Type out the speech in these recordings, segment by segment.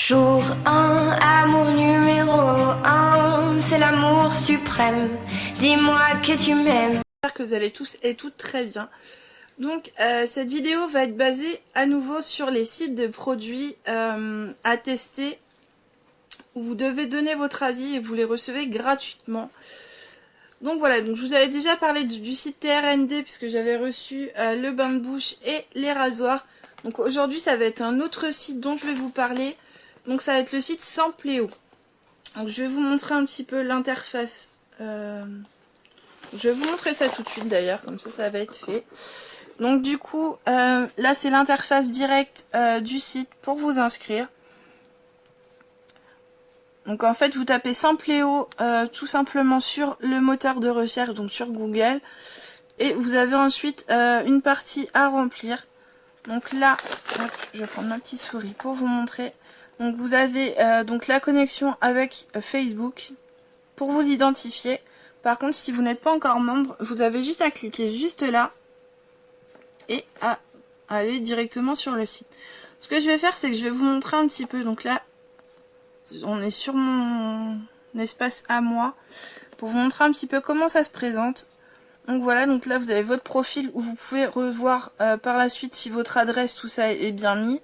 Jour 1, amour numéro 1, c'est l'amour suprême. Dis-moi que tu m'aimes. J'espère que vous allez tous et toutes très bien. Donc cette vidéo va être basée à nouveau sur les sites de produits à tester où vous devez donner votre avis et vous les recevez gratuitement. Donc voilà, donc je vous avais déjà parlé du site TRND puisque j'avais reçu le bain de bouche et les rasoirs. Donc aujourd'hui ça va être un autre site dont je vais vous parler. Donc ça va être le site Sampléo. Donc je vais vous montrer un petit peu l'interface. Je vais vous montrer ça tout de suite d'ailleurs, comme ça va être fait. Donc du coup, là c'est l'interface directe du site pour vous inscrire. Donc en fait vous tapez Sampléo tout simplement sur le moteur de recherche, donc sur Google. Et vous avez ensuite une partie à remplir. Donc là, hop, je vais prendre ma petite souris pour vous montrer. Donc vous avez donc la connexion avec Facebook pour vous identifier. Par contre, si vous n'êtes pas encore membre, vous avez juste à cliquer juste là et à aller directement sur le site. Ce que je vais faire, c'est que je vais vous montrer un petit peu. Donc là, on est sur mon espace à moi pour vous montrer un petit peu comment ça se présente. Donc voilà, donc là vous avez votre profil où vous pouvez revoir par la suite si votre adresse, tout ça est bien mis.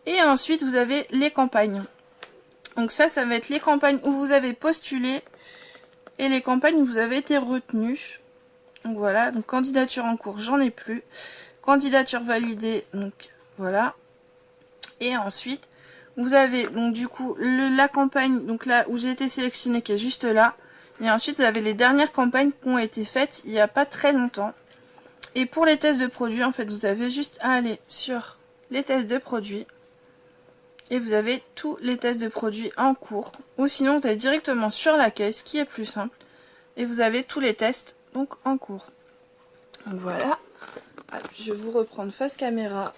Et ensuite vous avez les campagnes. Donc ça va être les campagnes où vous avez postulé et les campagnes où vous avez été retenu. Donc voilà, donc candidature en cours, j'en ai plus. Candidature validée, donc voilà. Et ensuite vous avez donc du coup la campagne, donc là où j'ai été sélectionnée qui est juste là. Et ensuite vous avez les dernières campagnes qui ont été faites il n'y a pas très longtemps. Et pour les tests de produits, en fait vous avez juste à aller sur les tests de produits. Et vous avez tous les tests de produits en cours. Ou sinon vous allez directement sur la caisse qui est plus simple. Et vous avez tous les tests donc en cours. Donc voilà. Je vais vous reprendre face caméra.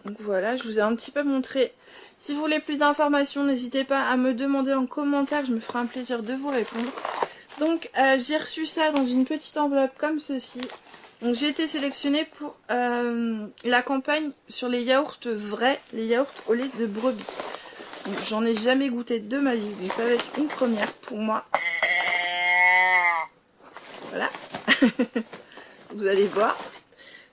Donc voilà, je vous ai un petit peu montré. Si vous voulez plus d'informations, n'hésitez pas à me demander en commentaire. Je me ferai un plaisir de vous répondre. Donc j'ai reçu ça dans une petite enveloppe comme ceci. Donc j'ai été sélectionnée pour la campagne sur les yaourts vrais, les yaourts au lait de brebis. J'en ai jamais goûté de ma vie, donc ça va être une première pour moi. Voilà. Vous allez voir.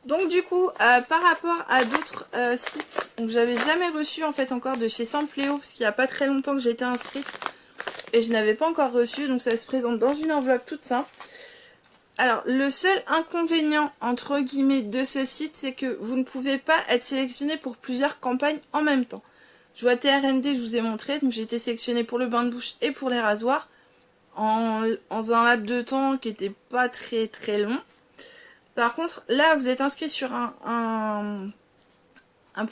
Donc du coup, par rapport à d'autres sites, donc j'avais jamais reçu en fait encore de chez Sampléo, parce qu'il n'y a pas très longtemps que j'ai été inscrite. Et je n'avais pas encore reçu, donc ça se présente dans une enveloppe toute simple. Alors, le seul inconvénient, entre guillemets, de ce site, c'est que vous ne pouvez pas être sélectionné pour plusieurs campagnes en même temps. Je vois TRND, je vous ai montré, donc j'ai été sélectionnée pour le bain de bouche et pour les rasoirs, en un laps de temps qui n'était pas très très long. Par contre, là, vous êtes inscrit sur un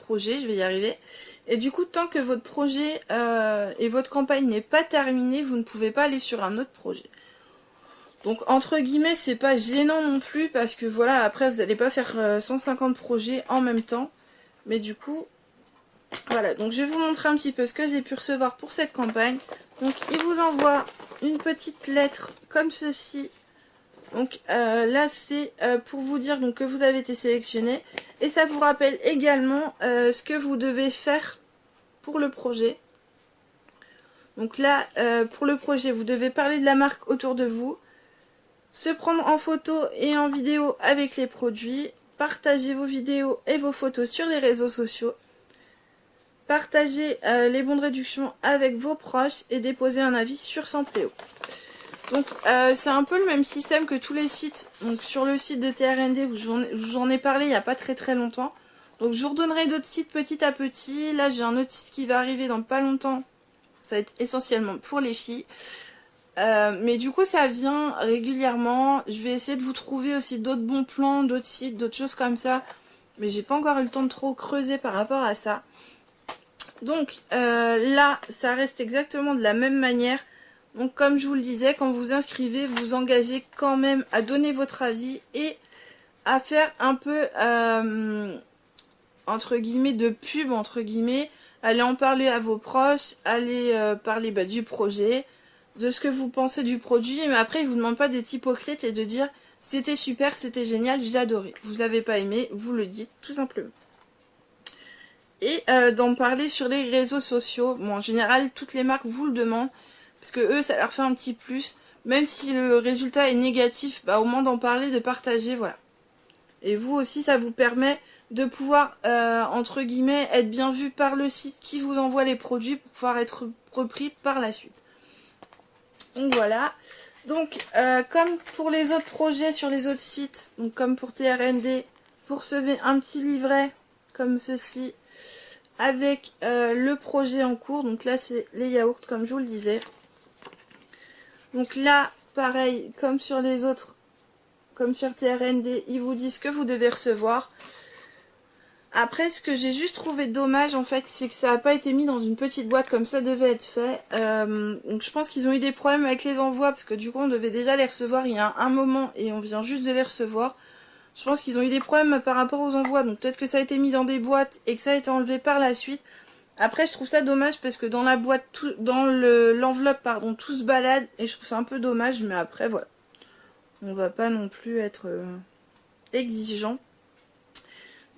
projet, je vais y arriver. Et du coup, tant que votre projet et votre campagne n'est pas terminée, vous ne pouvez pas aller sur un autre projet. Donc entre guillemets, c'est pas gênant non plus parce que voilà, après vous n'allez pas faire 150 projets en même temps. Mais du coup, voilà, donc je vais vous montrer un petit peu ce que j'ai pu recevoir pour cette campagne. Donc il vous envoie une petite lettre comme ceci. Donc là c'est pour vous dire donc, que vous avez été sélectionné. Et ça vous rappelle également ce que vous devez faire pour le projet. Donc là, pour le projet, vous devez parler de la marque autour de vous. Se prendre en photo et en vidéo avec les produits, partager vos vidéos et vos photos sur les réseaux sociaux, partager les bons de réduction avec vos proches et déposer un avis sur Sampléo. Donc c'est un peu le même système que tous les sites, donc sur le site de TRND où je vous en ai parlé il n'y a pas très très longtemps. Donc je vous redonnerai d'autres sites petit à petit. Là j'ai un autre site qui va arriver dans pas longtemps, ça va être essentiellement pour les filles. Mais du coup ça vient régulièrement. Je vais essayer de vous trouver aussi d'autres bons plans, d'autres sites, d'autres choses comme ça. Mais j'ai pas encore eu le temps de trop creuser par rapport à ça. Donc là ça reste exactement de la même manière. Donc comme je vous le disais, quand vous vous inscrivez, vous vous engagez quand même à donner votre avis et à faire un peu entre guillemets de pub entre guillemets. Allez en parler à vos proches, allez parler du projet, de ce que vous pensez du produit, mais après ils vous demandent pas d'être hypocrite et de dire c'était super, c'était génial, j'ai adoré. Vous l'avez pas aimé, vous le dites tout simplement. et d'en parler sur les réseaux sociaux. Bon, en général, toutes les marques vous le demandent, parce que eux, ça leur fait un petit plus. Même si le résultat est négatif, bah, au moins d'en parler, de partager, voilà. Et vous aussi, ça vous permet de pouvoir, entre guillemets, être bien vu par le site qui vous envoie les produits pour pouvoir être repris par la suite. Donc voilà. Donc, comme pour les autres projets sur les autres sites, donc comme pour TRND, vous recevez un petit livret comme ceci, avec le projet en cours. Donc là, c'est les yaourts, comme je vous le disais. Donc là, pareil, comme sur les autres, comme sur TRND, ils vous disent que vous devez recevoir. Après, ce que j'ai juste trouvé dommage, en fait, c'est que ça n'a pas été mis dans une petite boîte comme ça devait être fait. Donc je pense qu'ils ont eu des problèmes avec les envois, parce que du coup, on devait déjà les recevoir il y a un moment, et on vient juste de les recevoir. Je pense qu'ils ont eu des problèmes par rapport aux envois, donc peut-être que ça a été mis dans des boîtes et que ça a été enlevé par la suite. Après, je trouve ça dommage parce que dans la boîte, dans l'enveloppe, pardon, tout se balade et je trouve ça un peu dommage, mais après, voilà. On va pas non plus être exigeant.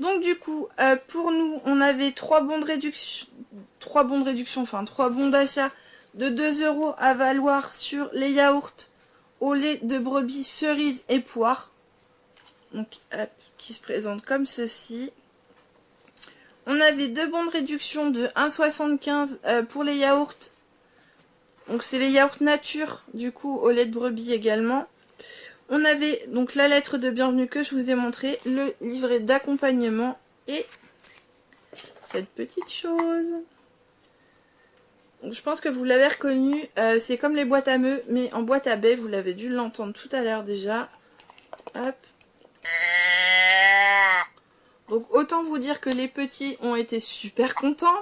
Donc du coup, pour nous, on avait 3 bons de réduction, enfin 3 bons d'achat de 2 € à valoir sur les yaourts au lait de brebis, cerise et poire. Donc, hop, qui se présente comme ceci. On avait 2 bons de réduction de 1,75 pour les yaourts. Donc c'est les yaourts nature, du coup, au lait de brebis également. On avait donc la lettre de bienvenue que je vous ai montré, le livret d'accompagnement et cette petite chose. Donc, je pense que vous l'avez reconnu, c'est comme les boîtes à meux, mais en boîte à baies, vous l'avez dû l'entendre tout à l'heure déjà. Hop. Donc autant vous dire que les petits ont été super contents.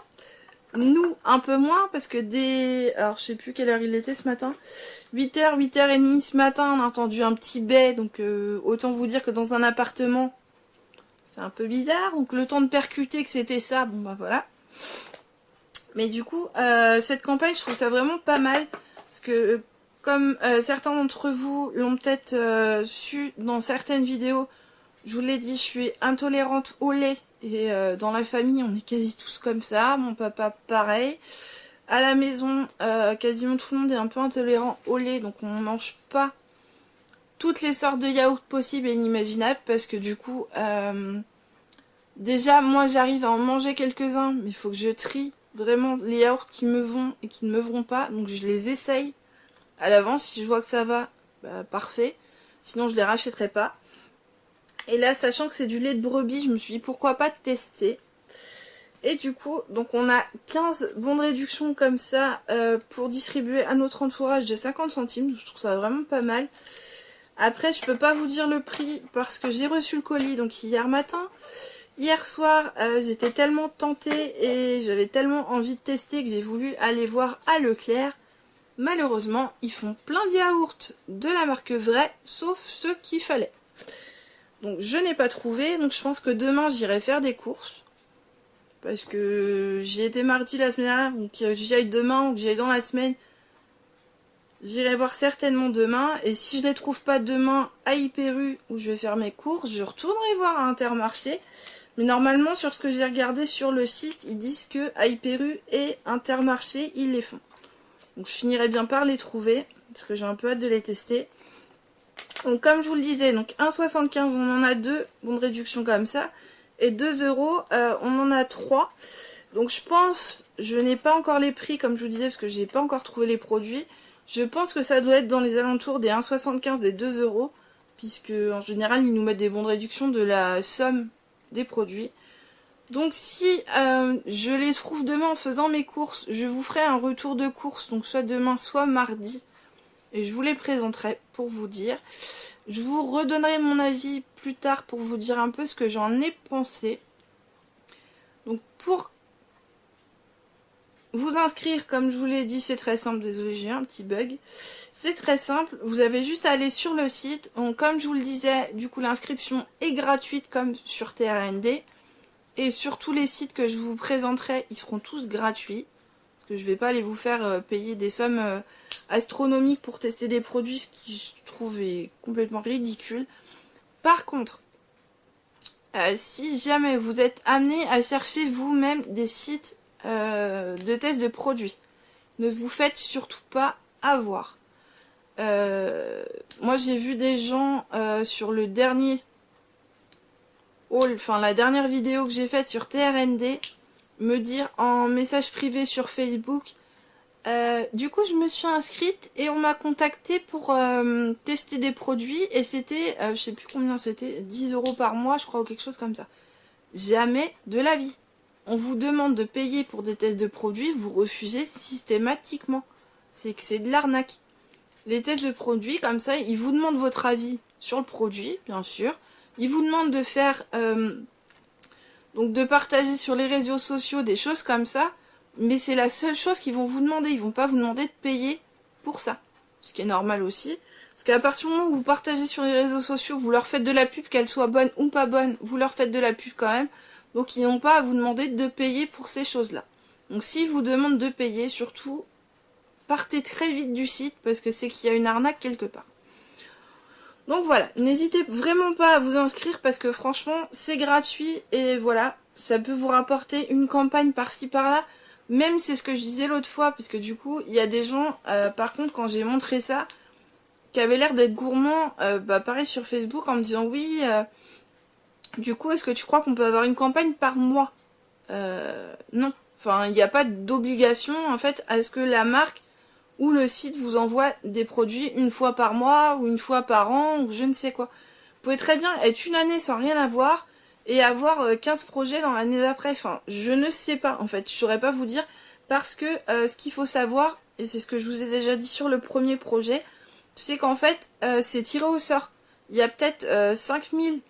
Nous, un peu moins, parce que dès... Alors, je sais plus quelle heure il était ce matin. 8h, 8h30 ce matin, on a entendu un petit bai. Donc, autant vous dire que dans un appartement, c'est un peu bizarre. Donc, le temps de percuter que c'était ça, bon bah voilà. Mais du coup, cette campagne, je trouve ça vraiment pas mal. Parce que, comme certains d'entre vous l'ont peut-être su dans certaines vidéos, je vous l'ai dit, je suis intolérante au lait. Et dans la famille, on est quasi tous comme ça. Mon papa, pareil. À la maison, quasiment tout le monde est un peu intolérant au lait. Donc on ne mange pas toutes les sortes de yaourts possibles et inimaginables. Parce que du coup, déjà, moi j'arrive à en manger quelques-uns. Mais il faut que je trie vraiment les yaourts qui me vont et qui ne me vont pas. Donc je les essaye à l'avance. Si je vois que ça va, bah, parfait. Sinon je les rachèterai pas. Et là, sachant que c'est du lait de brebis, je me suis dit pourquoi pas tester. Et du coup, donc on a 15 bons de réduction comme ça pour distribuer à notre entourage de 50 centimes. Je trouve ça vraiment pas mal. Après, je peux pas vous dire le prix parce que j'ai reçu le colis donc hier matin. Hier soir, j'étais tellement tentée et j'avais tellement envie de tester que j'ai voulu aller voir à Leclerc. Malheureusement, ils font plein de yaourts de la marque vraie, sauf ceux qu'il fallait. Donc je n'ai pas trouvé, donc je pense que demain j'irai faire des courses. Parce que j'y étais mardi la semaine dernière, donc j'y aille demain ou que j'y aille dans la semaine. J'irai voir certainement demain. Et si je ne les trouve pas demain à Hyper-U où je vais faire mes courses, je retournerai voir à Intermarché. Mais normalement sur ce que j'ai regardé sur le site, ils disent que à Hyper-U et Intermarché, ils les font. Donc je finirai bien par les trouver, parce que j'ai un peu hâte de les tester. Donc comme je vous le disais, donc 1,75 on en a 2, bons de réduction comme ça. Et 2 €, on en a 3. Donc je pense, je n'ai pas encore les prix comme je vous disais parce que je n'ai pas encore trouvé les produits. Je pense que ça doit être dans les alentours des 1,75 et 2 €. Puisque en général ils nous mettent des bons de réduction de la somme des produits. Donc si je les trouve demain en faisant mes courses, je vous ferai un retour de course. Donc soit demain soit mardi. Et je vous les présenterai pour vous dire. Je vous redonnerai mon avis plus tard pour vous dire un peu ce que j'en ai pensé. Donc pour vous inscrire, comme je vous l'ai dit, c'est très simple. Désolé, j'ai un petit bug. C'est très simple. Vous avez juste à aller sur le site. Donc comme je vous le disais, du coup l'inscription est gratuite comme sur TRND. Et sur tous les sites que je vous présenterai, ils seront tous gratuits. Parce que je ne vais pas aller vous faire payer des sommes astronomiques pour tester des produits, ce qui je trouve est complètement ridicule. Par contre, si jamais vous êtes amené à chercher vous-même des sites de tests de produits, ne vous faites surtout pas avoir. Moi j'ai vu des gens sur le dernier haul, enfin la dernière vidéo que j'ai faite sur TRND, me dire en message privé sur Facebook, du coup je me suis inscrite et on m'a contacté pour tester des produits et c'était, je sais plus combien c'était, 10 € par mois je crois ou quelque chose comme ça. Jamais de la vie. On vous demande de payer pour des tests de produits, vous refusez systématiquement. C'est que c'est de l'arnaque. Les tests de produits, comme ça, ils vous demandent votre avis sur le produit, bien sûr. Ils vous demandent de faire, donc de partager sur les réseaux sociaux des choses comme ça. Mais c'est la seule chose qu'ils vont vous demander. Ils vont pas vous demander de payer pour ça. Ce qui est normal aussi. Parce qu'à partir du moment où vous partagez sur les réseaux sociaux, vous leur faites de la pub, qu'elle soit bonne ou pas bonne, vous leur faites de la pub quand même. Donc ils n'ont pas à vous demander de payer pour ces choses-là. Donc s'ils vous demandent de payer, surtout, partez très vite du site parce que c'est qu'il y a une arnaque quelque part. Donc voilà, n'hésitez vraiment pas à vous inscrire parce que franchement, c'est gratuit et voilà, ça peut vous rapporter une campagne par-ci par-là. Même c'est ce que je disais l'autre fois, puisque du coup, il y a des gens, par contre, quand j'ai montré ça, qui avaient l'air d'être gourmands, pareil sur Facebook, en me disant oui, du coup, est-ce que tu crois qu'on peut avoir une campagne par mois? Non. Enfin, il n'y a pas d'obligation, en fait, à ce que la marque ou le site vous envoie des produits une fois par mois, ou une fois par an, ou je ne sais quoi. Vous pouvez très bien être une année sans rien avoir, et avoir 15 projets dans l'année d'après. Enfin, je ne sais pas, en fait. Je saurais pas vous dire, parce que ce qu'il faut savoir, et c'est ce que je vous ai déjà dit sur le premier projet, c'est qu'en fait, c'est tiré au sort. Il y a peut-être 5000...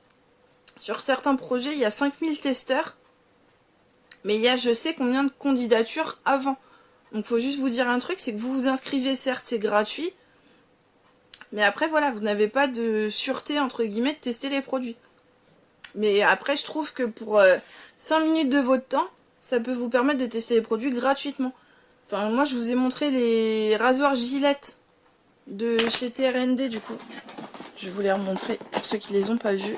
Sur certains projets, il y a 5000 testeurs. Mais il y a je sais combien de candidatures avant. Donc il faut juste vous dire un truc, c'est que vous vous inscrivez, certes c'est gratuit. Mais après voilà, vous n'avez pas de sûreté entre guillemets de tester les produits. Mais après je trouve que pour 5 minutes de votre temps, ça peut vous permettre de tester les produits gratuitement. Enfin moi je vous ai montré les rasoirs Gillette de chez TRND du coup. Je vais vous les remontrer pour ceux qui les ont pas vus.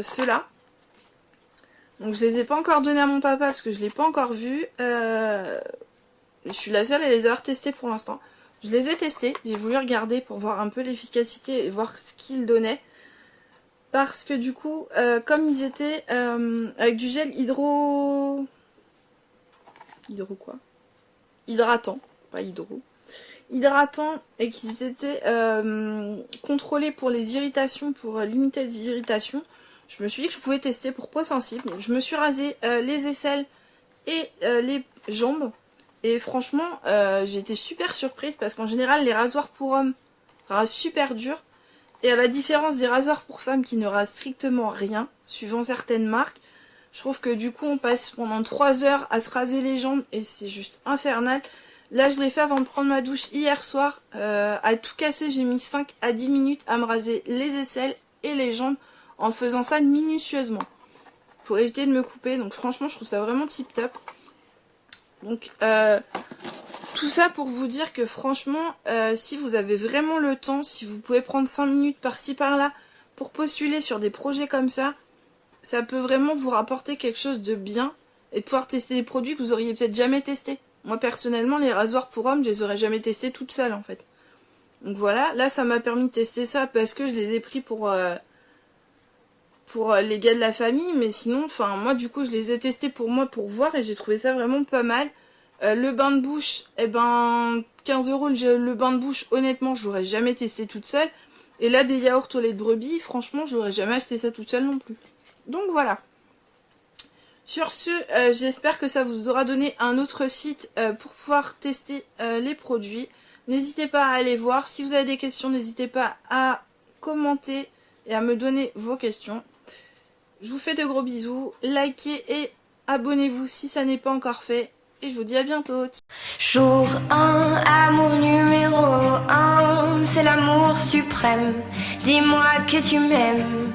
Ceux-là. Donc je les ai pas encore donnés à mon papa parce que je l'ai pas encore vu. Je suis la seule à les avoir testés pour l'instant. Je les ai testés, j'ai voulu regarder pour voir un peu l'efficacité et voir ce qu'ils donnaient. Parce que du coup, comme ils étaient avec du gel hydro quoi? Hydratant, pas hydro. Hydratant et qu'ils étaient contrôlés pour les irritations, pour limiter les irritations. Je me suis dit que je pouvais tester pour peau sensible. Je me suis rasé les aisselles et les jambes. Et franchement, j'ai été super surprise parce qu'en général, les rasoirs pour hommes rasent super dur. Et à la différence des rasoirs pour femmes qui ne rasent strictement rien, suivant certaines marques, je trouve que du coup, on passe pendant 3 heures à se raser les jambes et c'est juste infernal. Là, je l'ai fait avant de prendre ma douche hier soir. À tout casser, j'ai mis 5 à 10 minutes à me raser les aisselles et les jambes en faisant ça minutieusement pour éviter de me couper. Donc franchement, je trouve ça vraiment tip top. Donc tout ça pour vous dire que franchement, si vous avez vraiment le temps, si vous pouvez prendre 5 minutes par-ci par-là pour postuler sur des projets comme ça, ça peut vraiment vous rapporter quelque chose de bien et de pouvoir tester des produits que vous auriez peut-être jamais testés. Moi personnellement, les rasoirs pour hommes, je les aurais jamais testés toute seule en fait. Donc voilà, là ça m'a permis de tester ça parce que je les ai pris pour les gars de la famille, mais sinon, enfin moi du coup je les ai testés pour moi pour voir et j'ai trouvé ça vraiment pas mal. Le bain de bouche, eh ben 15 € le bain de bouche, honnêtement je l'aurais jamais testé toute seule. Et là des yaourts au lait de brebis, franchement je n'aurais jamais acheté ça toute seule non plus. Donc voilà. Sur ce, j'espère que ça vous aura donné un autre site pour pouvoir tester les produits. N'hésitez pas à aller voir. Si vous avez des questions, n'hésitez pas à commenter et à me donner vos questions. Je vous fais de gros bisous. Likez et abonnez-vous si ça n'est pas encore fait. Et je vous dis à bientôt. Jour 1, amour numéro 1, c'est l'amour suprême. Dis-moi que tu m'aimes.